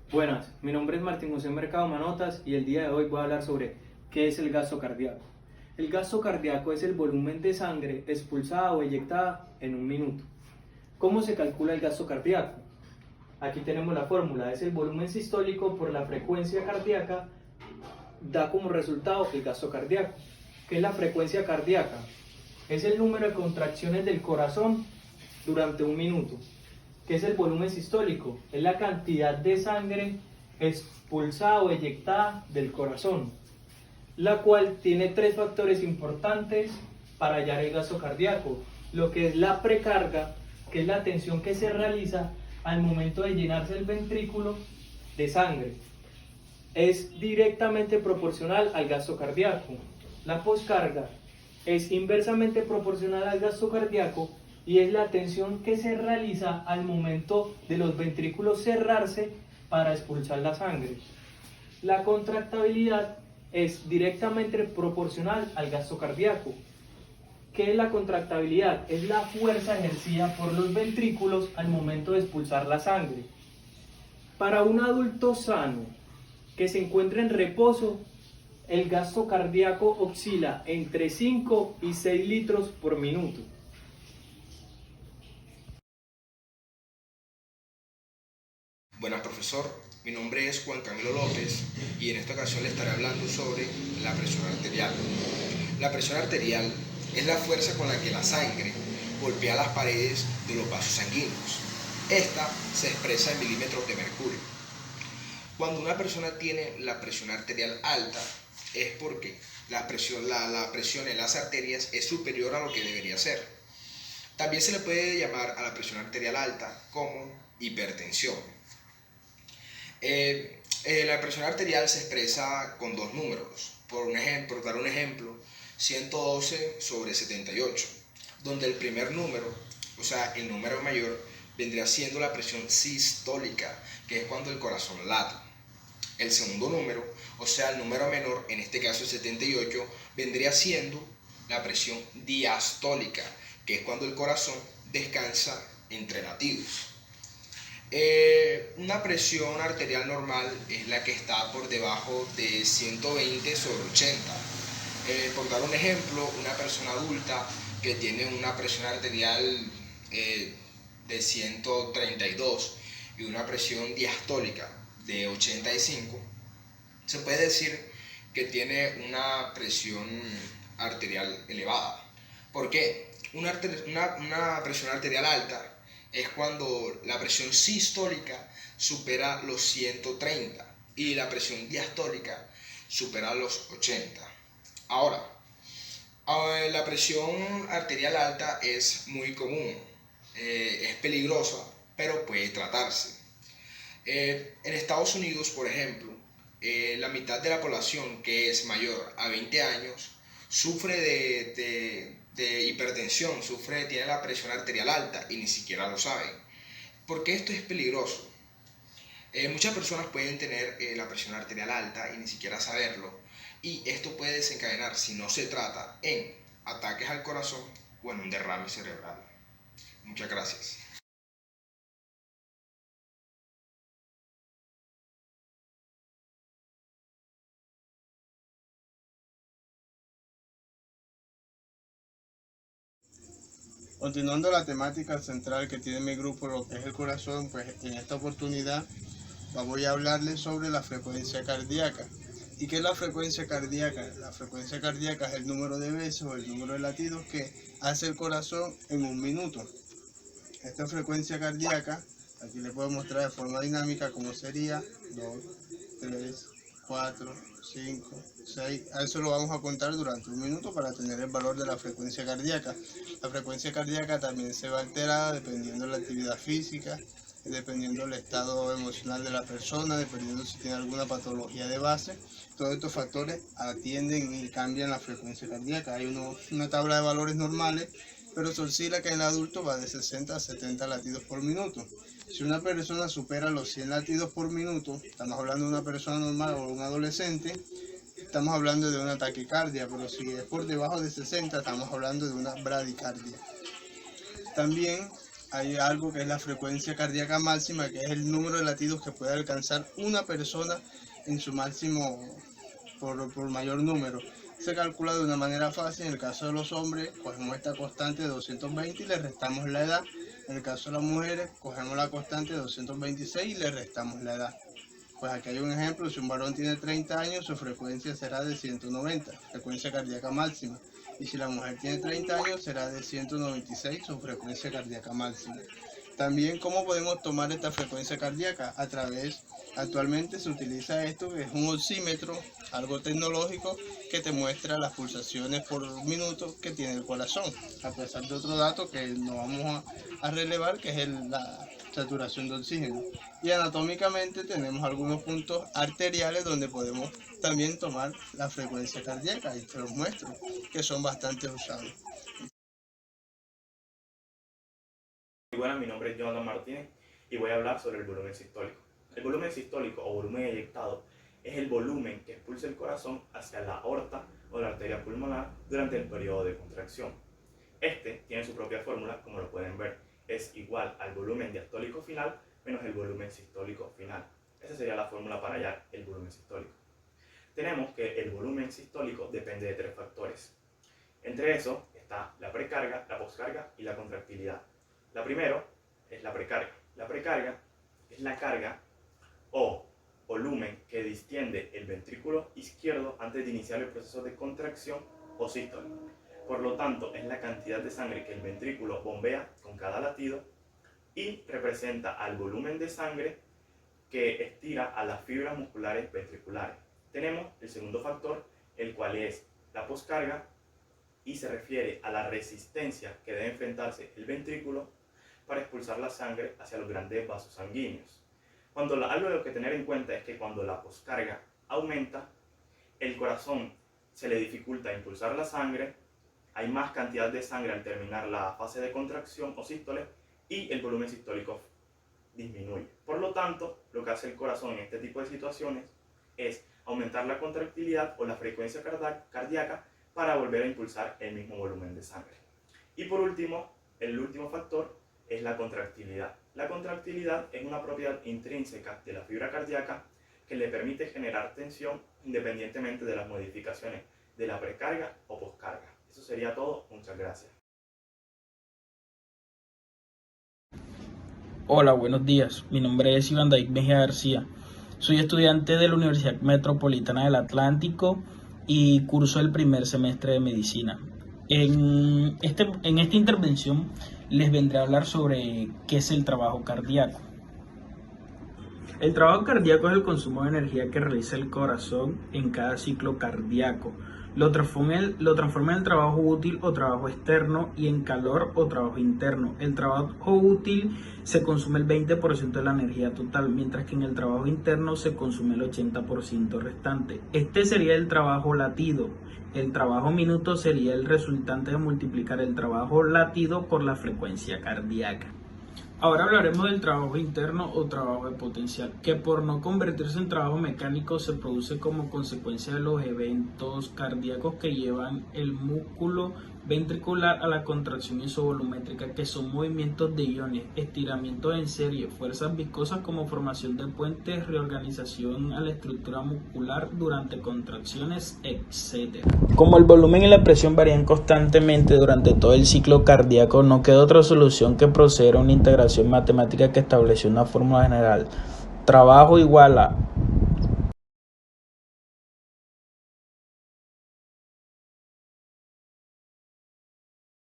Buenas, mi nombre es Martín José Mercado Manotas y el día de hoy voy a hablar sobre qué es el gasto cardíaco. El gasto cardíaco es el volumen de sangre expulsada o eyectada en un minuto. ¿Cómo se calcula el gasto cardíaco? Aquí tenemos la fórmula, es el volumen sistólico por la frecuencia cardíaca, da como resultado el gasto cardíaco. ¿Qué es la frecuencia cardíaca? Es el número de contracciones del corazón durante un minuto. ¿Qué es el volumen sistólico? Es la cantidad de sangre expulsada o eyectada del corazón, la cual tiene tres factores importantes para hallar el gasto cardíaco. Lo que es la precarga, que es la tensión que se realiza al momento de llenarse el ventrículo de sangre. Es directamente proporcional al gasto cardíaco. La poscarga es inversamente proporcional al gasto cardíaco y es la tensión que se realiza al momento de los ventrículos cerrarse para expulsar la sangre. La contractabilidad es directamente proporcional al gasto cardíaco. ¿Qué es la contractabilidad? Es la fuerza ejercida por los ventrículos al momento de expulsar la sangre. Para un adulto sano que se encuentra en reposo, el gasto cardíaco oscila entre 5 y 6 litros por minuto. Buenas, profesor. Mi nombre es Juan Camilo López y en esta ocasión le estaré hablando sobre la presión arterial. La presión arterial es la fuerza con la que la sangre golpea las paredes de los vasos sanguíneos. Esta se expresa en milímetros de mercurio. Cuando una persona tiene la presión arterial alta es porque la presión en las arterias es superior a lo que debería ser. También se le puede llamar a la presión arterial alta como hipertensión. La presión arterial se expresa con dos números. Por dar un ejemplo, 112/78, donde el primer número, o sea, el número mayor, vendría siendo la presión sistólica, que es cuando el corazón late. El segundo número, o sea, el número menor, en este caso el 78, vendría siendo la presión diastólica, que es cuando el corazón descansa entre latidos. Una presión arterial normal es la que está por debajo de 120/80. Por dar un ejemplo, una persona adulta que tiene una presión arterial de 132 y una presión diastólica de 85, se puede decir que tiene una presión arterial elevada. ¿Por qué? Una presión arterial alta es cuando la presión sistólica supera los 130 y la presión diastólica supera los 80. Ahora, la presión arterial alta es muy común, es peligrosa, pero puede tratarse. En Estados Unidos, por ejemplo, la mitad de la población que es mayor a 20 años sufre de hipertensión, tiene la presión arterial alta y ni siquiera lo saben. ¿Por qué esto es peligroso? Muchas personas pueden tener la presión arterial alta y ni siquiera saberlo, y esto puede desencadenar, si no se trata, en ataques al corazón o en un derrame cerebral. Muchas gracias. Continuando la temática central que tiene mi grupo, lo que es el corazón, pues en esta oportunidad voy a hablarles sobre la frecuencia cardíaca. ¿Y qué es la frecuencia cardíaca? La frecuencia cardíaca es el número de veces o el número de latidos que hace el corazón en un minuto. Esta frecuencia cardíaca, aquí les puedo mostrar de forma dinámica cómo sería 2, 3, 4, 5, 6. A eso lo vamos a contar durante un minuto para tener el valor de la frecuencia cardíaca. La frecuencia cardíaca también se va alterada dependiendo de la actividad física, dependiendo del estado emocional de la persona, dependiendo si tiene alguna patología de base. Todos estos factores atienden y cambian la frecuencia cardíaca. Hay una tabla de valores normales, pero se oscila que en el adulto va de 60 a 70 latidos por minuto. Si una persona supera los 100 latidos por minuto, estamos hablando de una persona normal o un adolescente, estamos hablando de una taquicardia, pero si es por debajo de 60, estamos hablando de una bradicardia. También hay algo que es la frecuencia cardíaca máxima, que es el número de latidos que puede alcanzar una persona en su máximo por mayor número. Se calcula de una manera fácil. En el caso de los hombres, cogemos esta constante de 220 y le restamos la edad. En el caso de las mujeres, cogemos la constante de 226 y le restamos la edad. Pues aquí hay un ejemplo: si un varón tiene 30 años, su frecuencia será de 190, frecuencia cardíaca máxima. Y si la mujer tiene 30 años, será de 196, su frecuencia cardíaca máxima. También, ¿cómo podemos tomar esta frecuencia cardíaca? Actualmente se utiliza esto, que es un oxímetro, algo tecnológico, que te muestra las pulsaciones por minuto que tiene el corazón, a pesar de otro dato que no vamos a relevar, que es la saturación de oxígeno. Y anatómicamente tenemos algunos puntos arteriales donde podemos también tomar la frecuencia cardíaca, y te los muestro, que son bastante usados. Buenas, mi nombre es Jonathan Martínez y voy a hablar sobre el volumen sistólico. El volumen sistólico o volumen eyectado es el volumen que expulsa el corazón hacia la aorta o la arteria pulmonar durante el periodo de contracción. Este tiene su propia fórmula, como lo pueden ver, es igual al volumen diastólico final menos el volumen sistólico final. Esa sería la fórmula para hallar el volumen sistólico. Tenemos que el volumen sistólico depende de 3 factores. Entre esos está la precarga, la poscarga y la contractilidad. La primera es la precarga. La precarga es la carga o volumen que distiende el ventrículo izquierdo antes de iniciar el proceso de contracción o sístole. Por lo tanto, es la cantidad de sangre que el ventrículo bombea con cada latido y representa al volumen de sangre que estira a las fibras musculares ventriculares. Tenemos el segundo factor, el cual es la poscarga, y se refiere a la resistencia que debe enfrentarse el ventrículo para expulsar la sangre hacia los grandes vasos sanguíneos. Algo que tener en cuenta es que cuando la poscarga aumenta, el corazón se le dificulta impulsar la sangre, hay más cantidad de sangre al terminar la fase de contracción o sístole y el volumen sistólico disminuye. Por lo tanto, lo que hace el corazón en este tipo de situaciones es aumentar la contractilidad o la frecuencia cardíaca para volver a impulsar el mismo volumen de sangre. Y por último, el último factor es la contractilidad. La contractilidad es una propiedad intrínseca de la fibra cardíaca que le permite generar tensión independientemente de las modificaciones de la precarga o poscarga. Eso sería todo. Muchas gracias. Hola, buenos días. Mi nombre es Iván David Mejía García. Soy estudiante de la Universidad Metropolitana del Atlántico y curso el primer semestre de medicina. En esta intervención les vendré a hablar sobre qué es el trabajo cardíaco. El trabajo cardíaco es el consumo de energía que realiza el corazón en cada ciclo cardíaco. Lo transforma en trabajo útil o trabajo externo y en calor o trabajo interno. El trabajo útil se consume el 20% de la energía total, mientras que en el trabajo interno se consume el 80% restante. Este sería el trabajo latido. El trabajo minuto sería el resultante de multiplicar el trabajo latido por la frecuencia cardíaca. Ahora hablaremos del trabajo interno o trabajo de potencial, que por no convertirse en trabajo mecánico se produce como consecuencia de los eventos cardíacos que llevan el músculo ventricular a la contracción isovolumétrica, que son movimientos de iones, estiramientos en serie, fuerzas viscosas como formación de puentes, reorganización a la estructura muscular durante contracciones, etc. Como el volumen y la presión varían constantemente durante todo el ciclo cardíaco, no queda otra solución que proceder a una integración matemática que establece una fórmula general. Trabajo igual a